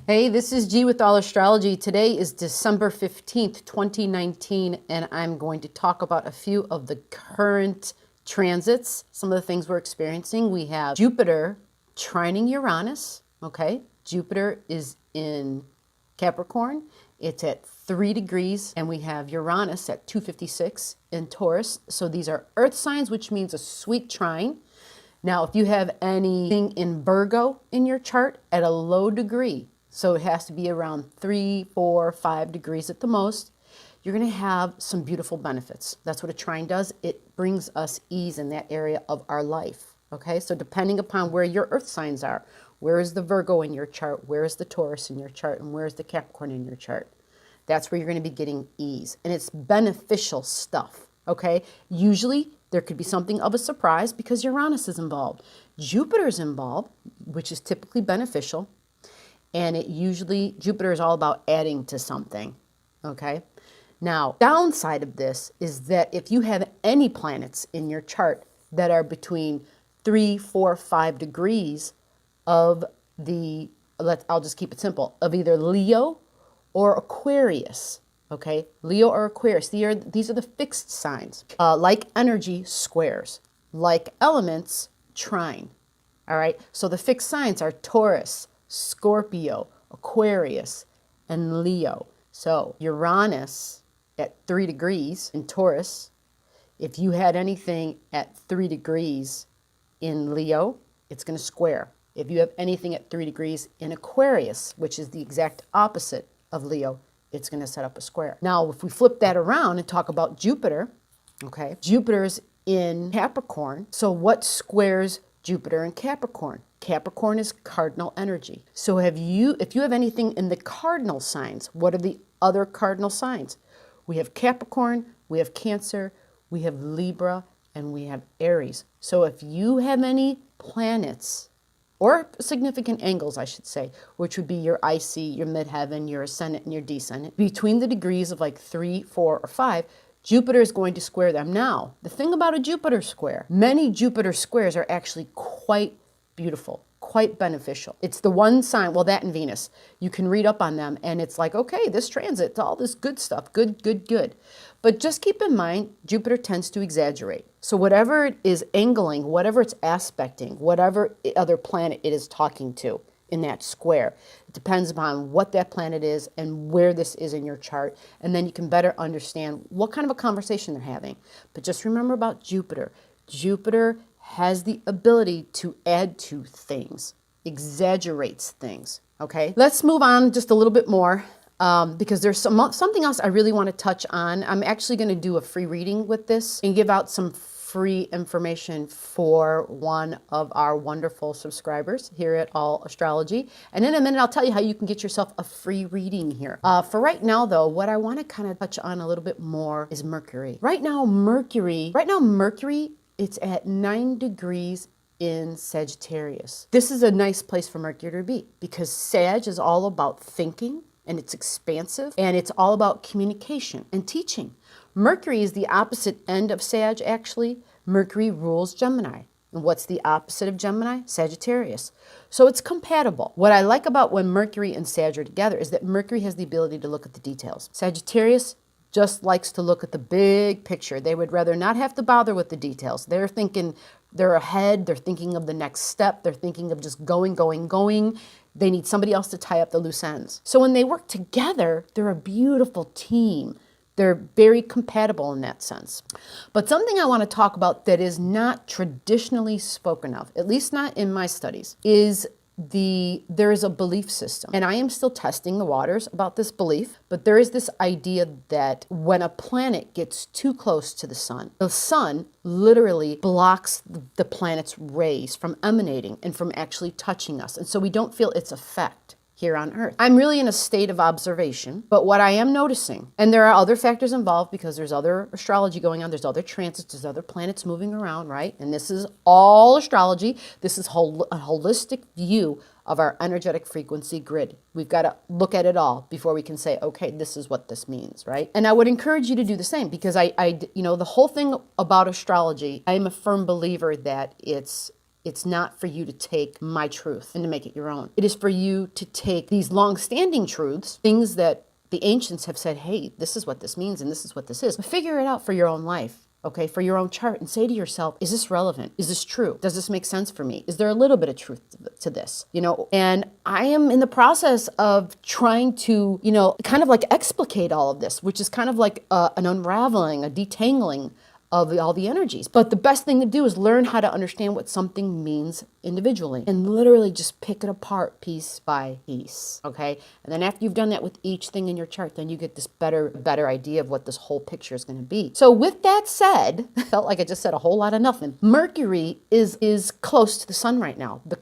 Hey, this is G with All Astrology. Today is December 15th, 2019, and I'm going to talk about a few of the current transits, some of the things we're experiencing. We have Jupiter trining Uranus, okay? Jupiter is in Capricorn. It's at 3 degrees, and we have Uranus at 256 in Taurus. So these are earth signs, which means a sweet trine. Now, if you have anything in Virgo in your chart at a low degree, so it has to be around 3, 4, 5 degrees at the most, you're going to have some beautiful benefits. That's what a trine does. It brings us ease in that area of our life. Okay, so depending upon where your earth signs are, where is the Virgo in your chart, where is the Taurus in your chart, and where is the Capricorn in your chart, that's where you're going to be getting ease. And it's beneficial stuff. Okay, usually there could be something of a surprise because Uranus is involved. Jupiter's involved, which is typically beneficial. And Jupiter is all about adding to something, okay? Now, downside of this is that if you have any planets in your chart that are between 3, 4, 5 degrees of I'll just keep it simple, of either Leo or Aquarius, okay? Leo or Aquarius, these are the fixed signs. Like energy, squares. Like elements, trine, all right? So the fixed signs are Taurus, Scorpio, Aquarius, and Leo. So Uranus at 3 degrees in Taurus, if you had anything at 3 degrees in Leo, it's going to square. If you have anything at 3 degrees in Aquarius, which is the exact opposite of Leo, it's going to set up a square. Now, if we flip that around and talk about Jupiter, okay, Jupiter's in Capricorn. So what squares Jupiter in Capricorn? Capricorn is cardinal energy. So if you have anything in the cardinal signs, what are the other cardinal signs? We have Capricorn, we have Cancer, we have Libra, and we have Aries. So if you have any planets, or significant angles, I should say, which would be your IC, your midheaven, your ascendant, and your descendant, between the degrees of like 3, 4, or 5, Jupiter is going to square them. Now, the thing about a Jupiter square, many Jupiter squares are actually quite beautiful, quite beneficial. It's the one sign, well, that and Venus, you can read up on them and it's like, okay, this transit, all this good stuff, good, good, good. But just keep in mind, Jupiter tends to exaggerate. So whatever it is angling, whatever it's aspecting, whatever other planet it is talking to in that square, it depends upon what that planet is and where this is in your chart. And then you can better understand what kind of a conversation they're having. But just remember about Jupiter. Jupiter has the ability to add to things, exaggerates things, okay? Let's move on just a little bit more because there's something else I really want to touch on. I'm actually going to do a free reading with this and give out some free information for one of our wonderful subscribers here at All Astrology. And in a minute, I'll tell you how you can get yourself a free reading here. For right now, though, what I want to kind of touch on a little bit more is Mercury. Right now, Mercury, it's at 9 degrees in Sagittarius. This is a nice place for Mercury to be because Sag is all about thinking and it's expansive and it's all about communication and teaching. Mercury is the opposite end of Sag, actually. Mercury rules Gemini. And what's the opposite of Gemini? Sagittarius. So it's compatible. What I like about when Mercury and Sag are together is that Mercury has the ability to look at the details. Sagittarius just likes to look at the big picture. They would rather not have to bother with the details. They're thinking, they're ahead, they're thinking of the next step, they're thinking of just going. They need somebody else to tie up the loose ends. So when they work together, they're a beautiful team. They're very compatible in that sense. But something I want to talk about that is not traditionally spoken of, at least not in my studies, is there is a belief system. And I am still testing the waters about this belief, but there is this idea that when a planet gets too close to the sun literally blocks the planet's rays from emanating and from actually touching us. And so we don't feel its effect here on Earth. I'm really in a state of observation, but what I am noticing, and there are other factors involved because there's other astrology going on, there's other transits, there's other planets moving around, right? And this is all astrology. This is a holistic view of our energetic frequency grid. We've got to look at it all before we can say, okay, this is what this means, right? And I would encourage you to do the same because the whole thing about astrology, I am a firm believer that it's It's not for you to take my truth and to make it your own. It is for you to take these long-standing truths, things that the ancients have said, hey, this is what this means and this is what this is. But figure it out for your own life, okay, for your own chart, and say to yourself, is this relevant? Is this true? Does this make sense for me? Is there a little bit of truth to this? And I am in the process of trying to, kind of like explicate all of this, which is kind of like an unraveling, a detangling of all the energies. But the best thing to do is learn how to understand what something means individually and literally just pick it apart piece by piece, okay? And then after you've done that with each thing in your chart, then you get this better idea of what this whole picture is going to be. So with that said, I felt like I just said a whole lot of nothing. Mercury is close to the sun right now. The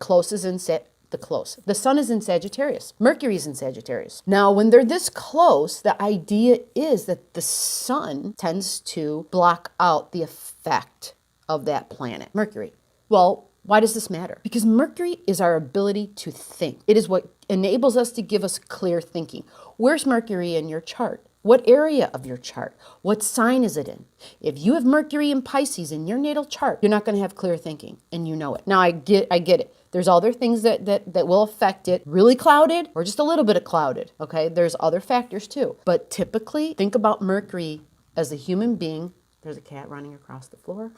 sun is in Sagittarius. Mercury is in Sagittarius. Now, when they're this close, the idea is that the sun tends to block out the effect of that planet, Mercury. Well, why does this matter? Because Mercury is our ability to think. It is what enables us to give us clear thinking. Where's Mercury in your chart? What area of your chart? What sign is it in? If you have Mercury in Pisces in your natal chart, you're not going to have clear thinking, and you know it. Now, I get it. There's other things that will affect it. Really clouded or just a little bit of clouded, okay? There's other factors too. But typically, think about Mercury as a human being. There's a cat running across the floor.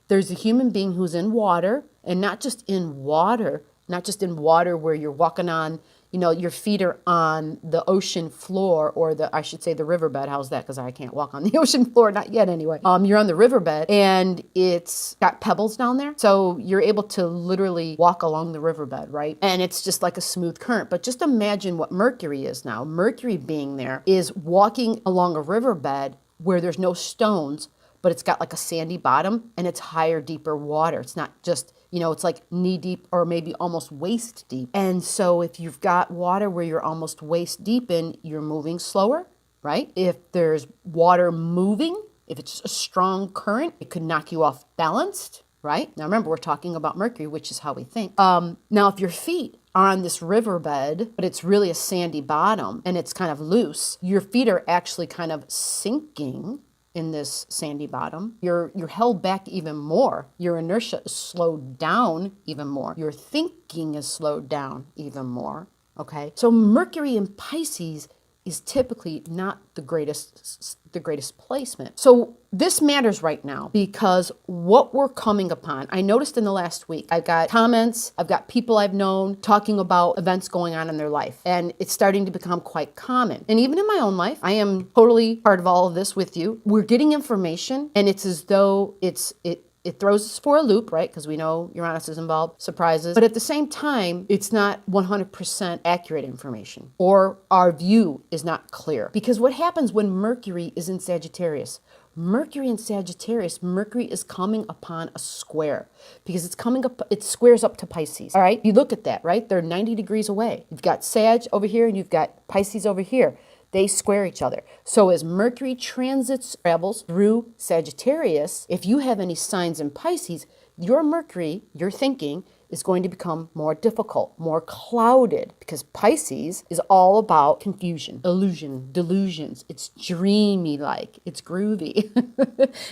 There's a human being who's in water, and not just in water where you're walking on, your feet are on the ocean floor or I should say the riverbed. How's that? Because I can't walk on the ocean floor, not yet anyway. You're on the riverbed and it's got pebbles down there. So you're able to literally walk along the riverbed, right? And it's just like a smooth current. But just imagine what Mercury is now. Mercury being there is walking along a riverbed where there's no stones, but it's got like a sandy bottom and it's higher, deeper water. It's not just, it's like knee deep or maybe almost waist deep. And so if you've got water where you're almost waist deep in, you're moving slower, right? If there's water moving, if it's a strong current, it could knock you off balanced, right? Now remember, we're talking about Mercury, which is how we think. Now, if your feet are on this riverbed, but it's really a sandy bottom and it's kind of loose, your feet are actually kind of sinking in this sandy bottom. You're held back even more. Your inertia is slowed down even more. Your thinking is slowed down even more, okay? So Mercury in Pisces is typically not the greatest placement. So this matters right now because what we're coming upon, I noticed in the last week, I've got comments, I've got people I've known talking about events going on in their life, and it's starting to become quite common. And even in my own life, I am totally part of all of this with you. We're getting information, and it's as though it throws us for a loop, right? Because we know Uranus is involved, surprises. But at the same time, it's not 100% accurate information, or our view is not clear. Because what happens when Mercury is in Sagittarius? Mercury in Sagittarius, Mercury is coming upon a square because it squares up to Pisces. All right, you look at that, right? They're 90 degrees away. You've got Sag over here and you've got Pisces over here. They square each other. So as Mercury travels through Sagittarius, if you have any signs in Pisces, your Mercury, your thinking, is going to become more difficult, more clouded, because Pisces is all about confusion, illusion, delusions. It's dreamy like, it's groovy.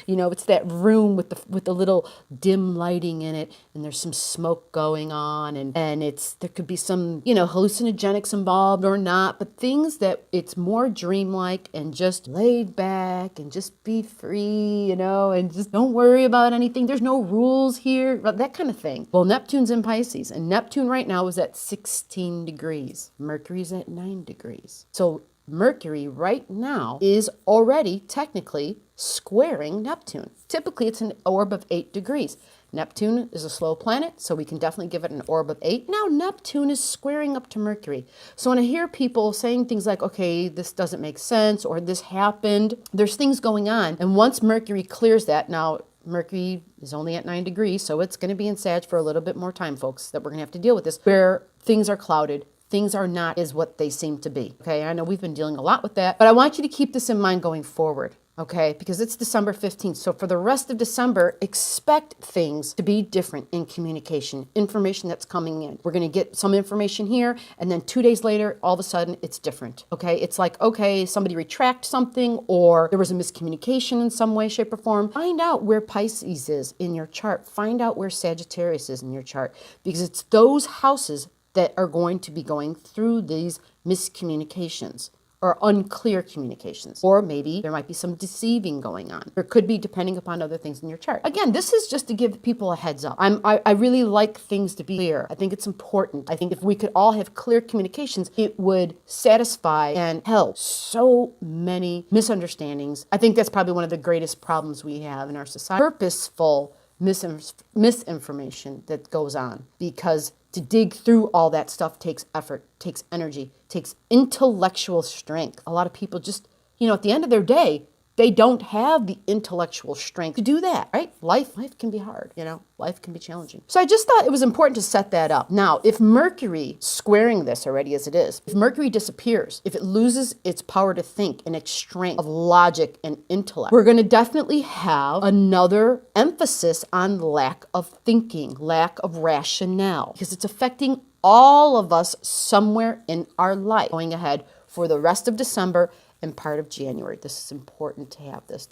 It's that room with the little dim lighting in it, and there's some smoke going on, and there could be some, hallucinogenics involved or not, but things that it's more dreamlike and just laid back and just be free, and just don't worry about anything. There's no rules here, that kind of thing. Well, Neptune's in Pisces, and Neptune right now is at 16 degrees. Mercury's at 9 degrees. So Mercury right now is already technically squaring Neptune. Typically, it's an orb of 8 degrees. Neptune is a slow planet, so we can definitely give it an orb of 8. Now Neptune is squaring up to Mercury. So when I hear people saying things like, okay, this doesn't make sense, or this happened, there's things going on. And once Mercury clears that, now Mercury is only at 9 degrees, so it's going to be in Sag for a little bit more time, folks, that we're going to have to deal with this, where things are clouded. Things are not as what they seem to be. Okay, I know we've been dealing a lot with that, but I want you to keep this in mind going forward. okay? Because it's December 15th. So for the rest of December, expect things to be different in communication, information that's coming in. We're going to get some information here, and then 2 days later, all of a sudden, it's different, okay? It's like, okay, somebody retract something, or there was a miscommunication in some way, shape, or form. Find out where Pisces is in your chart. Find out where Sagittarius is in your chart, because it's those houses that are going to be going through these miscommunications or unclear communications. Or maybe there might be some deceiving going on. There could be, depending upon other things in your chart. Again, this is just to give people a heads up. I really like things to be clear. I think it's important. I think if we could all have clear communications, it would satisfy and help so many misunderstandings. I think that's probably one of the greatest problems we have in our society. Purposeful misinformation that goes on, because to dig through all that stuff takes effort, takes energy, takes intellectual strength. A lot of people just, at the end of their day, they don't have the intellectual strength to do that, right? Life can be hard, life can be challenging. So I just thought it was important to set that up. Now, if Mercury, squaring this already as it is, if Mercury disappears, if it loses its power to think and its strength of logic and intellect, we're going to definitely have another emphasis on lack of thinking, lack of rationale, because it's affecting all of us somewhere in our life going ahead for the rest of December and part of January. This is important to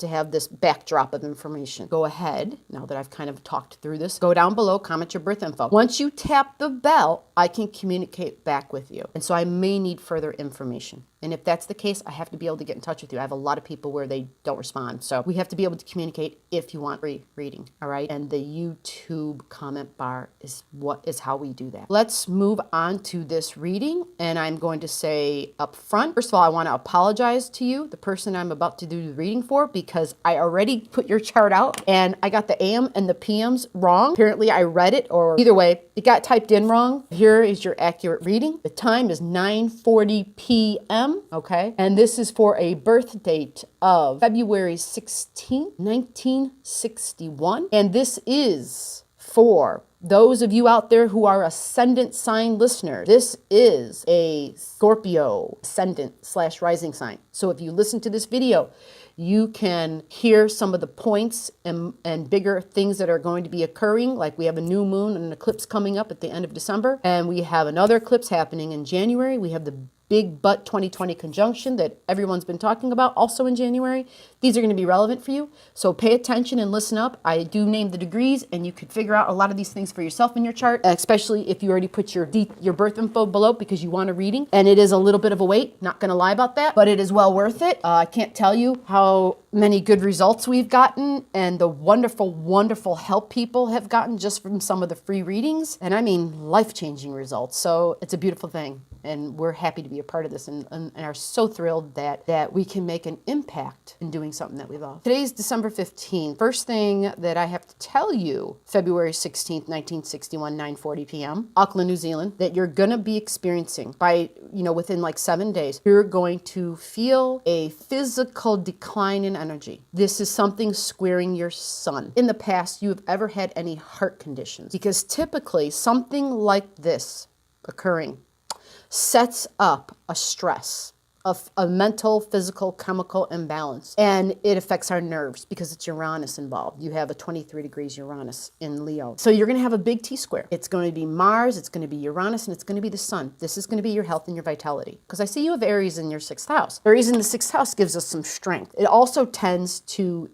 have this backdrop of information. Go ahead, now that I've kind of talked through this, go down below, comment your birth info. Once you tap the bell, I can communicate back with you. And so I may need further information. And if that's the case, I have to be able to get in touch with you. I have a lot of people where they don't respond. So we have to be able to communicate if you want free reading, all right? And the YouTube comment bar is how we do that. Let's move on to this reading. And I'm going to say up front, first of all, I want to apologize to you, the person I'm about to do the reading for, because I already put your chart out and I got the AM and the PMs wrong. Apparently I read it, or either way, it got typed in wrong. Here is your accurate reading. The time is 9:40 p.m. Okay, and this is for a birth date of February 16th, 1961. And this is for those of you out there who are ascendant sign listeners. This is a Scorpio ascendant/rising sign. So if you listen to this video, you can hear some of the points and bigger things that are going to be occurring. Like we have a new moon and an eclipse coming up at the end of December. And we have another eclipse happening in January. We have the Big Butt 2020 conjunction that everyone's been talking about also in January. These are going to be relevant for you. So pay attention and listen up. I do name the degrees, and you could figure out a lot of these things for yourself in your chart, especially if you already put your birth info below because you want a reading. And it is a little bit of a wait, not going to lie about that, but it is well worth it. I can't tell you how many good results we've gotten and the wonderful, wonderful help people have gotten just from some of the free readings. And I mean life-changing results. So it's a beautiful thing. And we're happy to be a part of this and are so thrilled that we can make an impact in doing something that we love. Today's December 15th. First thing that I have to tell you, February 16th, 1961, 9:40 p.m., Auckland, New Zealand, that you're going to be experiencing by, within like 7 days, you're going to feel a physical decline in energy. This is something squaring your sun. In the past, you have ever had any heart conditions? Because typically something like this occurring sets up a stress, a mental, physical, chemical imbalance. And it affects our nerves because it's Uranus involved. You have a 23 degrees Uranus in Leo. So you're going to have a big T-square. It's going to be Mars, it's going to be Uranus, and it's going to be the sun. This is going to be your health and your vitality. Because I see you have Aries in your 6th house. Aries in the 6th house gives us some strength. It also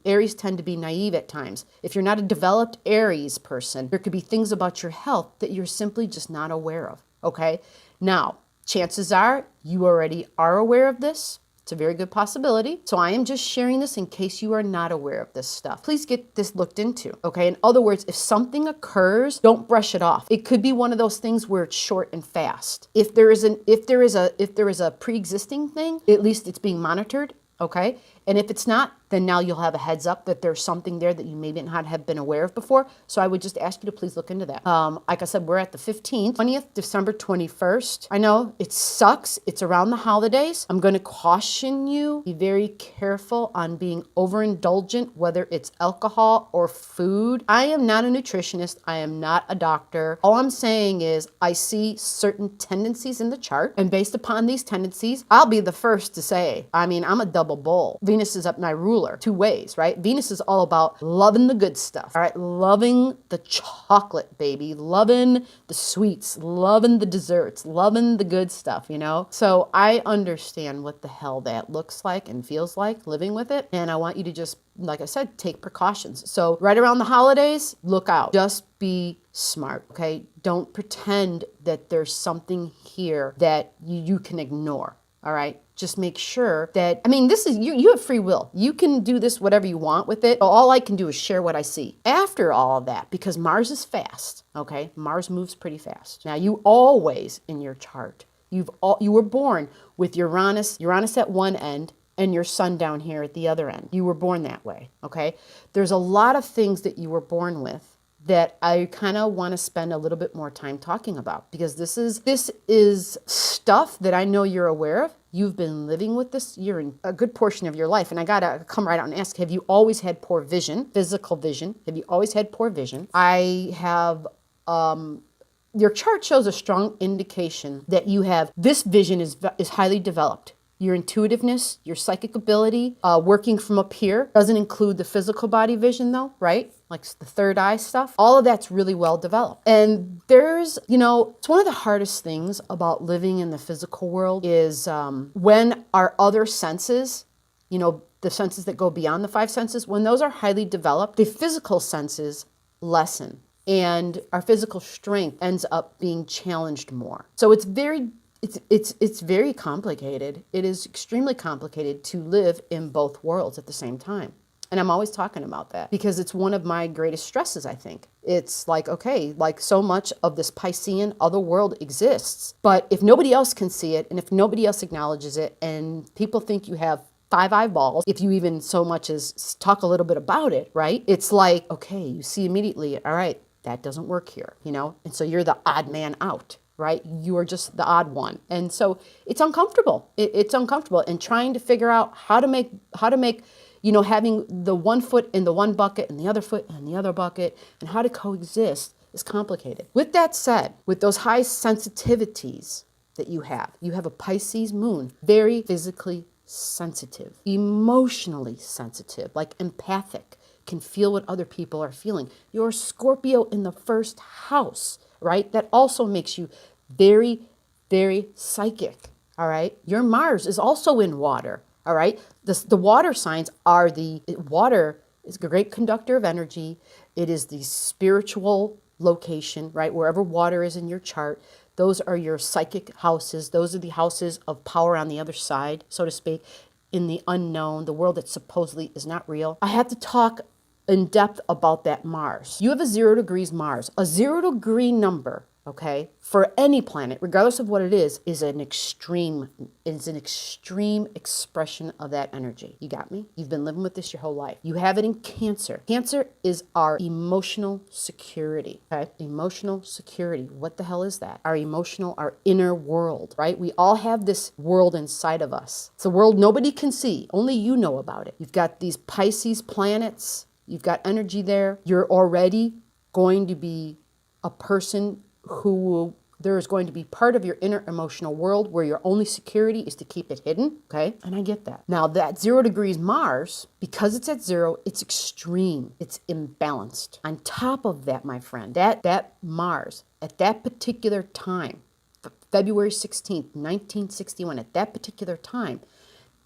Aries tend to be naive at times. If you're not a developed Aries person, there could be things about your health that you're simply just not aware of. Okay? Now, chances are you already are aware of this. It's a very good possibility. So I am just sharing this in case you are not aware of this stuff. Please get this looked into, okay? In other words, if something occurs, don't brush it off. It could be one of those things where it's short and fast. If there is a pre-existing thing, at least it's being monitored, okay? And if it's not, then now you'll have a heads up that there's something there that you maybe not have been aware of before. So I would just ask you to please look into that. Like I said, we're at the 15th, 20th, December 21st. I know it sucks. It's around the holidays. I'm going to caution you, be very careful on being overindulgent, whether it's alcohol or food. I am not a nutritionist. I am not a doctor. All I'm saying is I see certain tendencies in the chart. And based upon these tendencies, I'll be the first to say, I'm a double bull. Venus is up my ruler 2 ways, right? Venus is all about loving the good stuff, all right? Loving the chocolate, baby. Loving the sweets, loving the desserts, loving the good stuff, you know? So I understand what the hell that looks like and feels like living with it. And I want you to just, like I said, take precautions. So right around the holidays, look out. Just be smart, okay? Don't pretend that there's something here that you can ignore, all right? Just make sure that, I mean, this is, you have free will. You can do this whatever you want with it. All I can do is share what I see. After all of that, because Mars is fast, okay? Mars moves pretty fast. Now, you always, in your chart, you were born with Uranus at one end, and your sun down here at the other end. You were born that way, okay? There's a lot of things that you were born with that I kind of want to spend a little bit more time talking about, because this is stuff that I know you're aware of. You've been living with this in a good portion of your life. And I got to come right out and ask, have you always had poor vision, physical vision? Have you always had poor vision? I have, your chart shows a strong indication that you have, this vision is highly developed. Your intuitiveness, your psychic ability, working from up here, doesn't include the physical body vision though, right? Like the third eye stuff. All of that's really well developed. And there's, it's one of the hardest things about living in the physical world is when our other senses, the senses that go beyond the 5 senses, when those are highly developed, the physical senses lessen and our physical strength ends up being challenged more. So it's very complicated. It is extremely complicated to live in both worlds at the same time. And I'm always talking about that because it's one of my greatest stresses, I think. It's like, okay, like so much of this Piscean other world exists, but if nobody else can see it and if nobody else acknowledges it and people think you have 5 eyeballs, if you even so much as talk a little bit about it, right? It's like, okay, you see immediately, all right, that doesn't work here, And so you're the odd man out. Right? You are just the odd one. And so it's uncomfortable. It's uncomfortable. And trying to figure out how to make, having the one foot in the one bucket and the other foot in the other bucket and how to coexist is complicated. With that said, with those high sensitivities that you have a Pisces moon, very physically sensitive, emotionally sensitive, like empathic, can feel what other people are feeling. You're Scorpio in the first house, right? That also makes you very, very psychic, all right? Your Mars is also in water, all right? The water signs are water is a great conductor of energy. It is the spiritual location, right? Wherever water is in your chart, those are your psychic houses. Those are the houses of power on the other side, so to speak, in the unknown, the world that supposedly is not real. I have to talk in depth about that Mars. You have a 0 degrees Mars. A 0 degree number, okay, for any planet, regardless of what it is an extreme expression of that energy. You got me? You've been living with this your whole life. You have it in Cancer. Cancer is our emotional security, okay? Emotional security. What the hell is that? Our inner world, right? We all have this world inside of us. It's a world nobody can see. Only you know about it. You've got these Pisces planets. You've got energy there. You're already going to be a person there is going to be part of your inner emotional world where your only security is to keep it hidden, okay? And I get that. Now that 0 degrees Mars, because it's at 0, it's extreme, it's imbalanced. On top of that, my friend, that Mars, at that particular time, February 16th, 1961, at that particular time,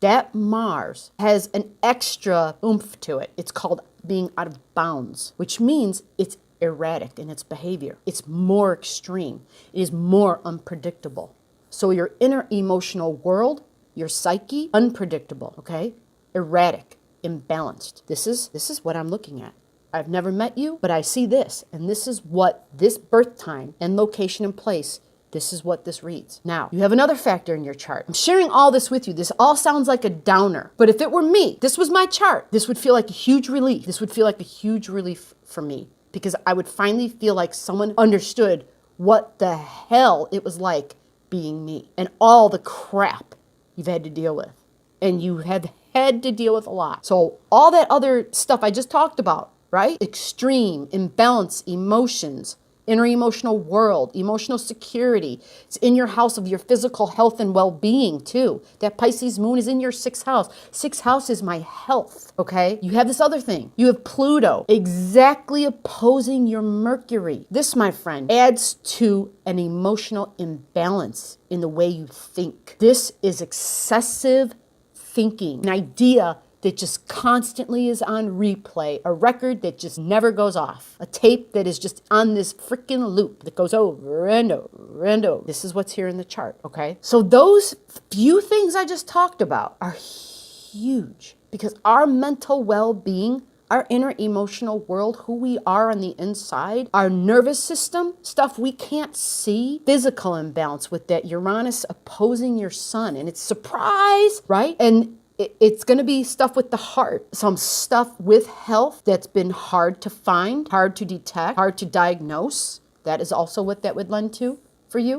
that Mars has an extra oomph to it. It's called being out of bounds, which means it's erratic in its behavior. It's more extreme. It is more unpredictable. So your inner emotional world, your psyche, unpredictable, okay? Erratic, imbalanced. This is what I'm looking at. I've never met you, but I see this, and this is what this birth time and location and place, this is what this reads. Now, you have another factor in your chart. I'm sharing all this with you. This all sounds like a downer, but if it were me, this was my chart, this would feel like a huge relief. This would feel like a huge relief for me because I would finally feel like someone understood what the hell it was like being me and all the crap you've had to deal with. And you have had to deal with a lot. So all that other stuff I just talked about, right? Extreme, imbalance, emotions, inner emotional world, emotional security. It's in your house of your physical health and well-being too. That Pisces moon is in your 6th house. 6th house is my health, okay? You have this other thing. You have Pluto exactly opposing your Mercury. This, my friend, adds to an emotional imbalance in the way you think. This is excessive thinking, an idea that just constantly is on replay, a record that just never goes off, a tape that is just on this freaking loop that goes over and over and over. This is what's here in the chart, okay? So those few things I just talked about are huge because our mental well-being, our inner emotional world, who we are on the inside, our nervous system, stuff we can't see, physical imbalance with that Uranus opposing your sun, and it's surprise, right? And it's going to be stuff with the heart, some stuff with health that's been hard to find, hard to detect, hard to diagnose. That is also what that would lend to for you.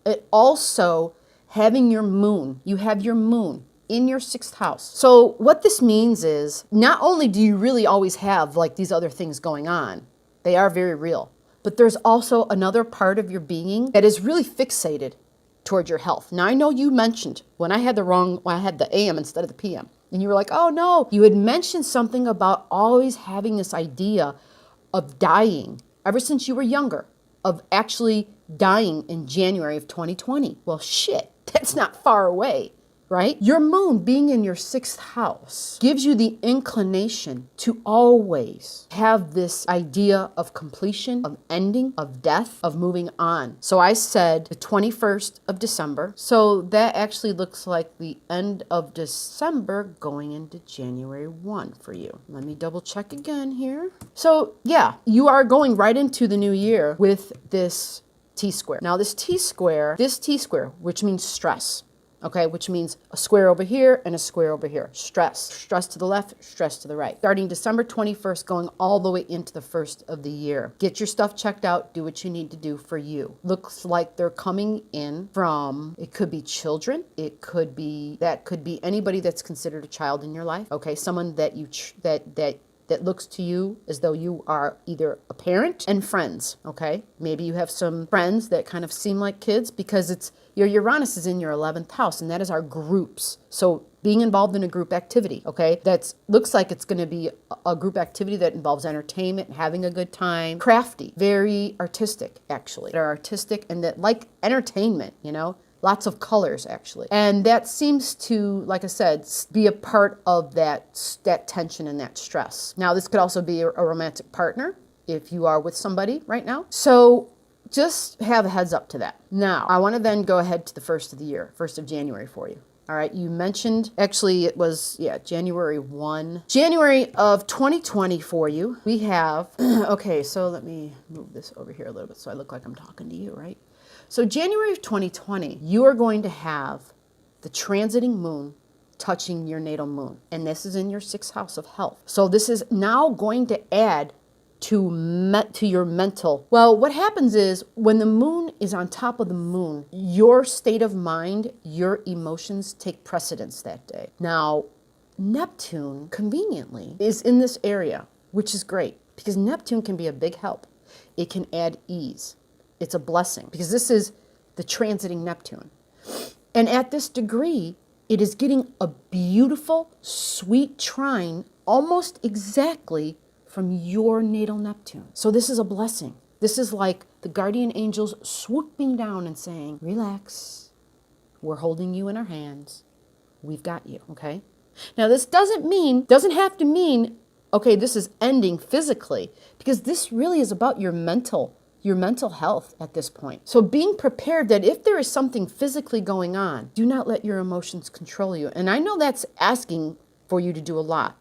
It also having your moon, you have your moon in your 6th house. So what this means is not only do you really always have like these other things going on, they are very real, but there's also another part of your being that is really fixated toward your health. Now, I know you mentioned when I had the AM instead of the PM, and you were like, oh no, you had mentioned something about always having this idea of dying ever since you were younger, of actually dying in January of 2020. Well, shit, that's not far away. Right? Your moon being in your 6th house gives you the inclination to always have this idea of completion, of ending, of death, of moving on. So I said the 21st of December. So that actually looks like the end of December going into January 1 for you. Let me double check again here. So yeah, you are going right into the new year with this T-square. Now this T-square, which means stress. Okay, which means a square over here and a square over here. Stress. Stress to the left, stress to the right. Starting December 21st, going all the way into the 1st of the year. Get your stuff checked out. Do what you need to do for you. Looks like they're coming in from, it could be children. That could be anybody that's considered a child in your life. Okay, someone that that looks to you as though you are either a parent and friends, okay? Maybe you have some friends that kind of seem like kids because your Uranus is in your 11th house, and that is our groups. So being involved in a group activity, okay? That looks like it's going to be a group activity that involves entertainment, having a good time, crafty, very artistic, actually. They're artistic and that like entertainment, you know? Lots of colors, actually. And that seems to, like I said, be a part of that tension and that stress. Now, this could also be a romantic partner if you are with somebody right now. So just have a heads up to that. Now, I want to then go ahead to the 1st of the year, 1st of January for you. All right, you mentioned, actually it was, January 1. January of 2020 for you, we have, okay, so let me move this over here a little bit so I look like I'm talking to you, right? So January of 2020, you are going to have the transiting moon touching your natal moon. And this is in your 6th house of health. So this is now going to add to your mental. Well, what happens is when the moon is on top of the moon, your state of mind, your emotions take precedence that day. Now, Neptune, conveniently, is in this area, which is great because Neptune can be a big help. It can add ease. It's a blessing because this is the transiting Neptune. And at this degree, it is getting a beautiful, sweet trine almost exactly from your natal Neptune. So this is a blessing. This is like the guardian angels swooping down and saying, relax, we're holding you in our hands. We've got you, okay? Now this doesn't have to mean, okay, this is ending physically, because this really is about your mental health at this point. So being prepared that if there is something physically going on, do not let your emotions control you. And I know that's asking for you to do a lot,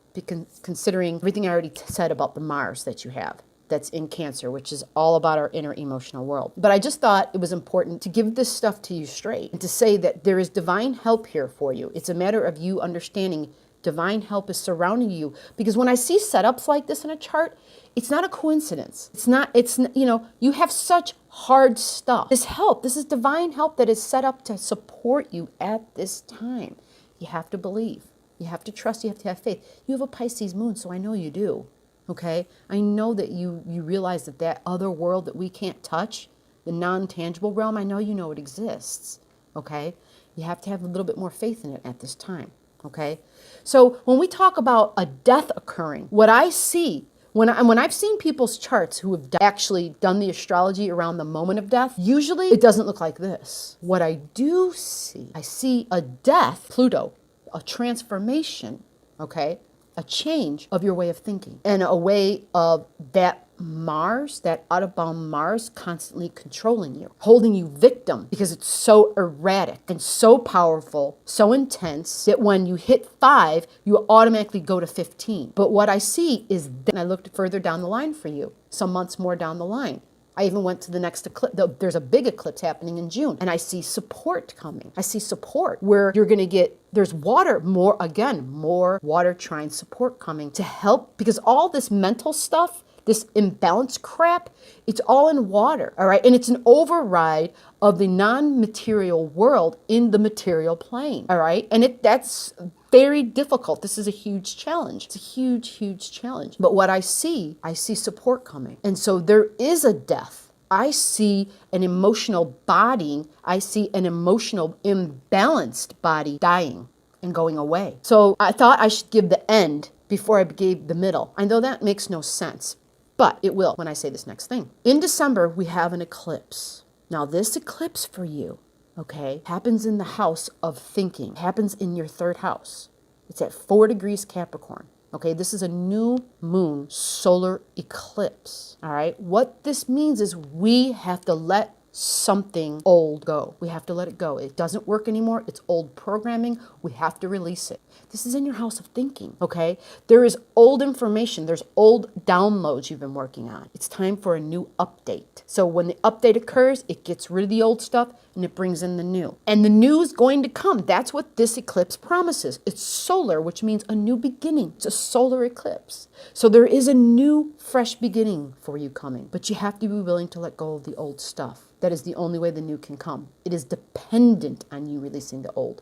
considering everything I already said about the Mars that you have that's in Cancer, which is all about our inner emotional world. But I just thought it was important to give this stuff to you straight and to say that there is divine help here for you. It's a matter of you understanding divine help is surrounding you. Because when I see setups like this in a chart, it's not a coincidence. You have such hard stuff. This is divine help that is set up to support you at this time. You have to believe. You have to trust. You have to have faith. You have a Pisces moon, so I know you do. okay? I know that you realize that that other world that we can't touch, the non-tangible realm, I know you know it exists, okay? You have to have a little bit more faith in it at this time, okay? So when we talk about a death occurring, what I see, when I've seen people's charts who have actually done the astrology around the moment of death, usually it doesn't look like this. What I do see, I see a death, Pluto, a transformation, okay? A change of your way of thinking and a way of that Mars, that out-of-bound Mars constantly controlling you, holding you victim because it's so erratic and so powerful, so intense that when you hit 5, you automatically go to 15. But what I see is, then I looked further down the line for you, some months more down the line. I even went to the next eclipse. There's a big eclipse happening in June, and I see support coming. I see support where you're going to get, there's water, more water trine support coming to help, because all this mental stuff, this imbalance crap, it's all in water, all right? And it's an override of the non-material world in the material plane, all right? And that's very difficult. This is a huge challenge. It's a huge, huge challenge. But what I see support coming. And so there is a death. I see an emotional body. I see an emotional imbalanced body dying and going away. So I thought I should give the end before I gave the middle. I know that makes no sense, but it will when I say this next thing. In December, we have an eclipse. Now this eclipse for you, okay, happens in the house of thinking, happens in your 3rd house. It's at 4 degrees Capricorn. Okay, this is a new moon solar eclipse. All right, what this means is we have to let something old go. We have to let it go. It doesn't work anymore. It's old programming. We have to release it. This is in your house of thinking, okay? There is old information. There's old downloads you've been working on. It's time for a new update. So when the update occurs, it gets rid of the old stuff and it brings in the new. And the new is going to come. That's what this eclipse promises. It's solar, which means a new beginning. It's a solar eclipse. So there is a new, fresh beginning for you coming. But you have to be willing to let go of the old stuff. That is the only way the new can come. It is dependent on you releasing the old.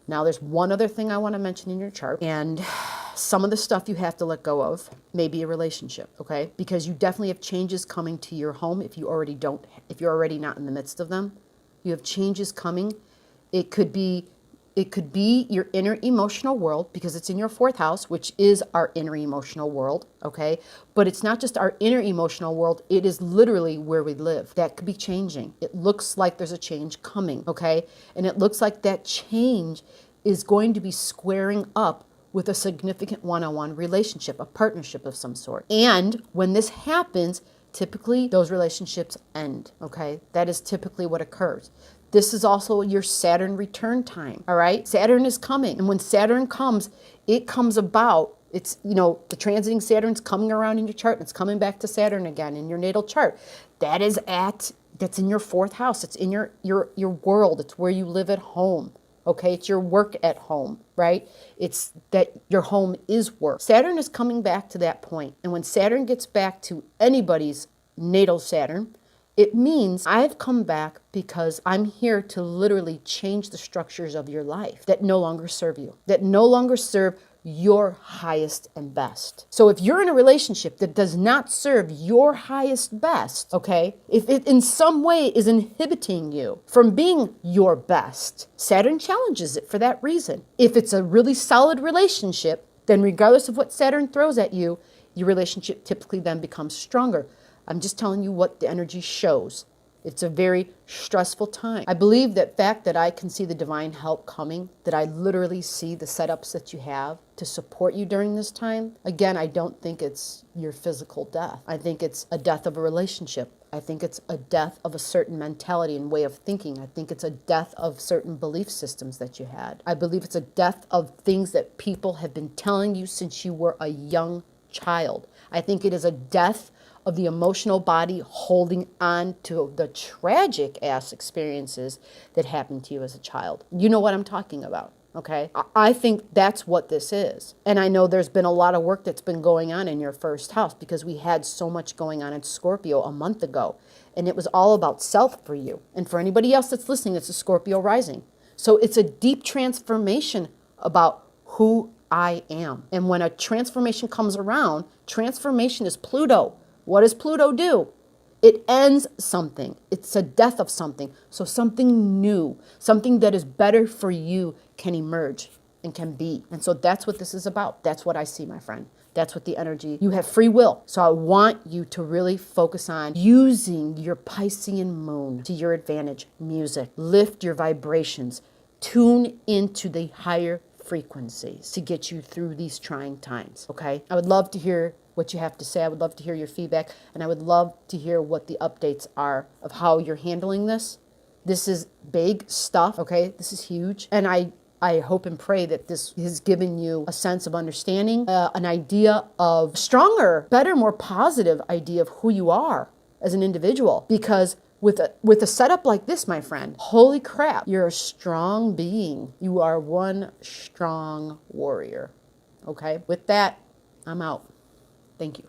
Now, there's one other thing I want to mention in your chart, and some of the stuff you have to let go of, maybe a relationship, okay? Because you definitely have changes coming to your home if you're already not in the midst of them. You have changes coming. It could be your inner emotional world, because it's in your 4th house, which is our inner emotional world, okay? But it's not just our inner emotional world. It is literally where we live. That could be changing. It looks like there's a change coming, okay? And it looks like that change is going to be squaring up with a significant one-on-one relationship, a partnership of some sort. And when this happens, typically those relationships end, okay? That is typically what occurs. This is also your Saturn return time, all right? Saturn is coming. And when Saturn comes, it comes about, it's, the transiting Saturn's coming around in your chart, and it's coming back to Saturn again in your natal chart. That's in your 4th house. It's in your world. It's where you live at home, okay? It's your work at home, right? It's that your home is work. Saturn is coming back to that point. And when Saturn gets back to anybody's natal Saturn, it means I've come back because I'm here to literally change the structures of your life that no longer serve you, that no longer serve your highest and best. So if you're in a relationship that does not serve your highest best, okay, if it in some way is inhibiting you from being your best, Saturn challenges it for that reason. If it's a really solid relationship, then regardless of what Saturn throws at you, your relationship typically then becomes stronger. I'm just telling you what the energy shows. It's a very stressful time. I believe that fact that I can see the divine help coming, that I literally see the setups that you have to support you during this time. Again, I don't think it's your physical death. I think it's a death of a relationship. I think it's a death of a certain mentality and way of thinking. I think it's a death of certain belief systems that you had. I believe it's a death of things that people have been telling you since you were a young child. I think it is a death of the emotional body holding on to the tragic ass experiences that happened to you as a child. You know what I'm talking about, okay? I think that's what this is. And I know there's been a lot of work that's been going on in your 1st house because we had so much going on in Scorpio a month ago. And it was all about self for you. And for anybody else that's listening, it's a Scorpio rising. So it's a deep transformation about who I am. And when a transformation comes around, transformation is Pluto. What does Pluto do? It ends something. It's a death of something. So something new, something that is better for you can emerge and can be. And so that's what this is about. That's what I see, my friend. That's what the energy, you have free will. So I want you to really focus on using your Piscean moon to your advantage. Music, lift your vibrations, tune into the higher frequencies to get you through these trying times, okay? I would love to hear what you have to say. I would love to hear your feedback, and I would love to hear what the updates are of how you're handling this. This is big stuff, okay? This is huge, and I hope and pray that this has given you a sense of understanding, an idea of stronger, better, more positive idea of who you are as an individual. Because with a setup like this, my friend, holy crap, you're a strong being. You are one strong warrior. Okay? With that, I'm out. Thank you.